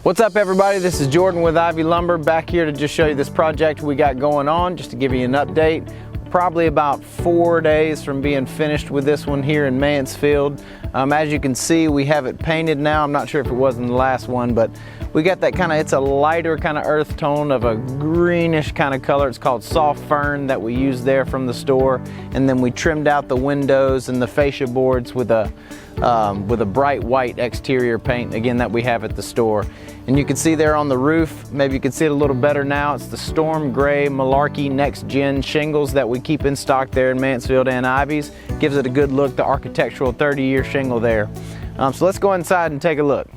What's up everybody, this is Jordan with Ivey Lumber, back here to just show you this project we got going on, just to give you an update. Probably about 4 days from being finished with this one here in Mansfield. As you can see, we have it painted now. I'm not sure if it was in the last one, but we got that kind of, it's a lighter kind of earth tone of a greenish kind of color. It's called soft fern that we used there from the store. And then we trimmed out the windows and the fascia boards with a bright white exterior paint, again, that we have at the store. And you can see there on the roof, maybe you can see it a little better now, it's the Storm Gray Malarkey Next Gen shingles that we keep in stock there in Mansfield and Ivey's. Gives it a good look, the architectural 30-year shingle there. So let's go inside and take a look.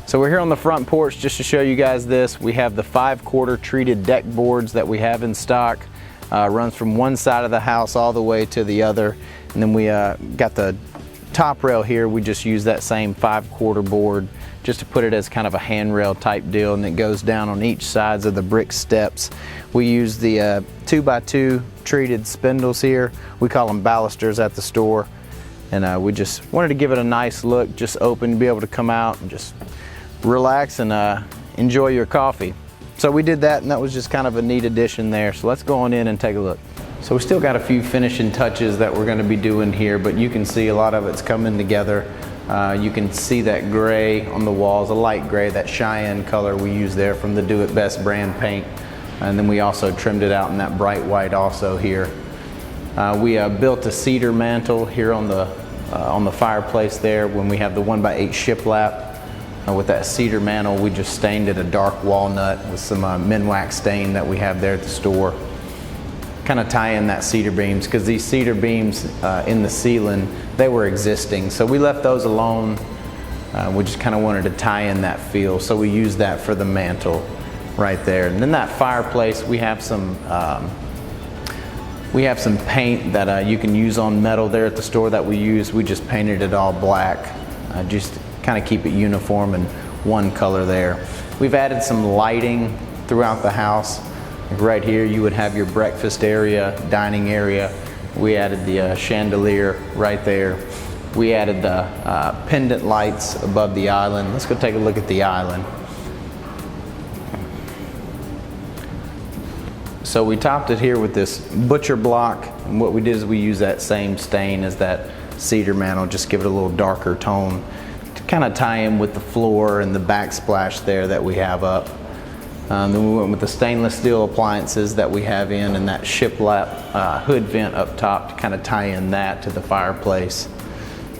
So we're here on the front porch just to show you guys this. We have the 5/4 treated deck boards that we have in stock. Runs from one side of the house all the way to the other. And then we got the top rail here. We just use that same 5/4 board just to put it as kind of a handrail type deal, and it goes down on each sides of the brick steps. We use the 2x2 treated spindles here. We call them ballisters at the store. And we just wanted to give it a nice look, just open, be able to come out and just relax and enjoy your coffee. So we did that, and that was just kind of a neat addition there. So let's go on in and take a look. So we still got a few finishing touches that we're going to be doing here, but you can see a lot of it's coming together. You can see that gray on the walls, a light gray, that Cheyenne color we use there from the Do It Best brand paint. And then we also trimmed it out in that bright white also here. We built a cedar mantle here on the fireplace there when we have the 1x8 shiplap. With that cedar mantle, we just stained it a dark walnut with some Minwax stain that we have there at the store. Kind of tie in that cedar beams, because these cedar beams in the ceiling, they were existing, so we left those alone. We just kind of wanted to tie in that feel, so we used that for the mantle right there. And then that fireplace, we have some paint that you can use on metal there at the store that we use. We just painted it all black, just kind of keep it uniform and one color there. We've added some lighting throughout the house. Right here you would have your breakfast area, dining area. We added the chandelier right there. We added the pendant lights above the island. Let's go take a look at the island. So we topped it here with this butcher block, and what we did is we used that same stain as that cedar mantle, just give it a little darker tone to kind of tie in with the floor and the backsplash there that we have up. Then we went with the stainless steel appliances that we have in, and that shiplap hood vent up top to kind of tie in that to the fireplace.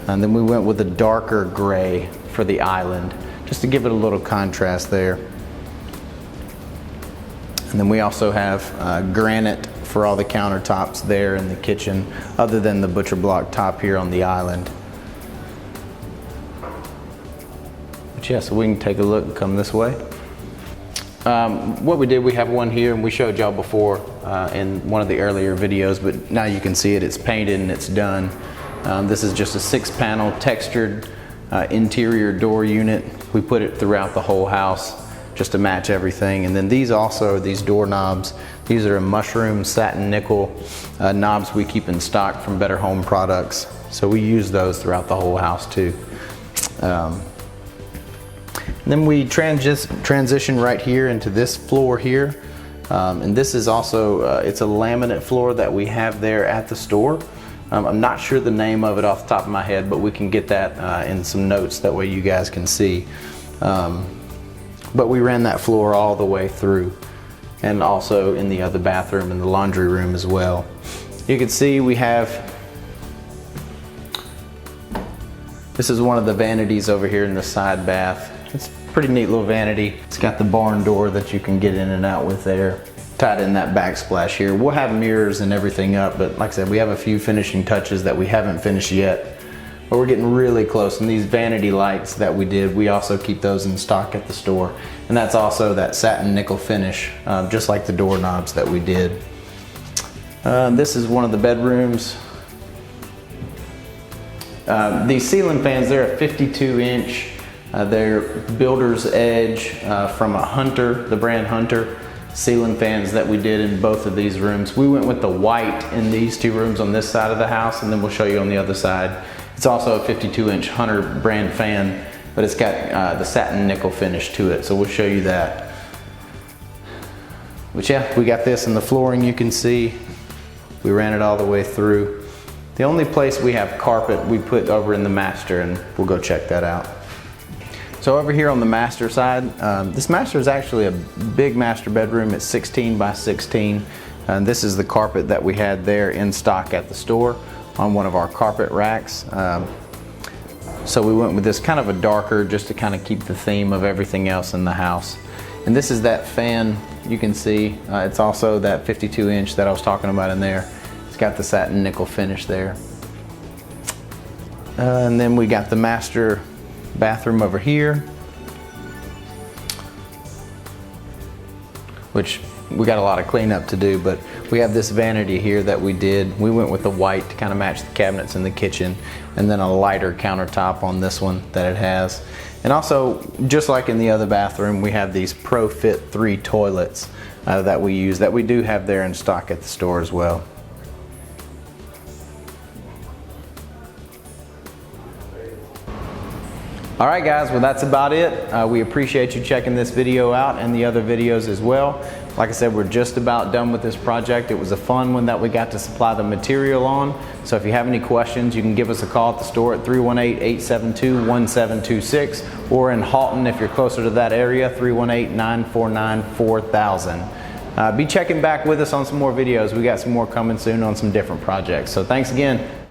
And then we went with a darker gray for the island, just to give it a little contrast there. And then we also have granite for all the countertops there in the kitchen, other than the butcher block top here on the island. But yeah, so we can take a look and come this way. What we did, we have one here, and we showed y'all before in one of the earlier videos, but now you can see it, it's painted and it's done. This is just a 6-panel textured interior door unit. We put it throughout the whole house just to match everything. And then these also, these door knobs, these are a mushroom satin nickel knobs we keep in stock from Better Home Products. So we use those throughout the whole house too. Then we transition right here into this floor here. And this is also, it's a laminate floor that we have there at the store. I'm not sure the name of it off the top of my head, but we can get that in some notes, that way you guys can see. But we ran that floor all the way through, and also in the other bathroom and the laundry room as well. You can see we have, this is one of the vanities over here in the side bath. It's a pretty neat little vanity. It's got the barn door that you can get in and out with there. Tied in that backsplash here. We'll have mirrors and everything up, but like I said, we have a few finishing touches that we haven't finished yet. But we're getting really close. And these vanity lights that we did, we also keep those in stock at the store. And that's also that satin nickel finish, just like the doorknobs that we did. This is one of the bedrooms. These ceiling fans, they're a 52-inch. They're Builder's Edge from a Hunter, the brand Hunter. Ceiling fans that we did in both of these rooms. We went with the white in these two rooms on this side of the house, and then we'll show you on the other side. It's also a 52-inch Hunter brand fan, but it's got the satin nickel finish to it, so we'll show you that. But yeah, we got this in the flooring, you can see. We ran it all the way through. The only place we have carpet we put over in the master, and we'll go check that out. So over here on the master side, this master is actually a big master bedroom. It's 16 by 16. And this is the carpet that we had there in stock at the store on one of our carpet racks. So we went with this kind of a darker, just to kind of keep the theme of everything else in the house. And this is that fan you can see. It's also that 52-inch that I was talking about in there. It's got the satin nickel finish there. And then we got the master bathroom over here, which we got a lot of cleanup to do, but we have this vanity here that we did. We went with the white to kind of match the cabinets in the kitchen, and then a lighter countertop on this one that it has. And also, just like in the other bathroom, we have these Pro Fit 3 toilets that we use, that we do have there in stock at the store as well. All right guys, well that's about it. We appreciate you checking this video out and the other videos as well. Like I said, we're just about done with this project. It was a fun one that we got to supply the material on. So if you have any questions, you can give us a call at the store at 318-872-1726, or in Halton, if you're closer to that area, 318-949-4000. Be checking back with us on some more videos. We got some more coming soon on some different projects. So thanks again.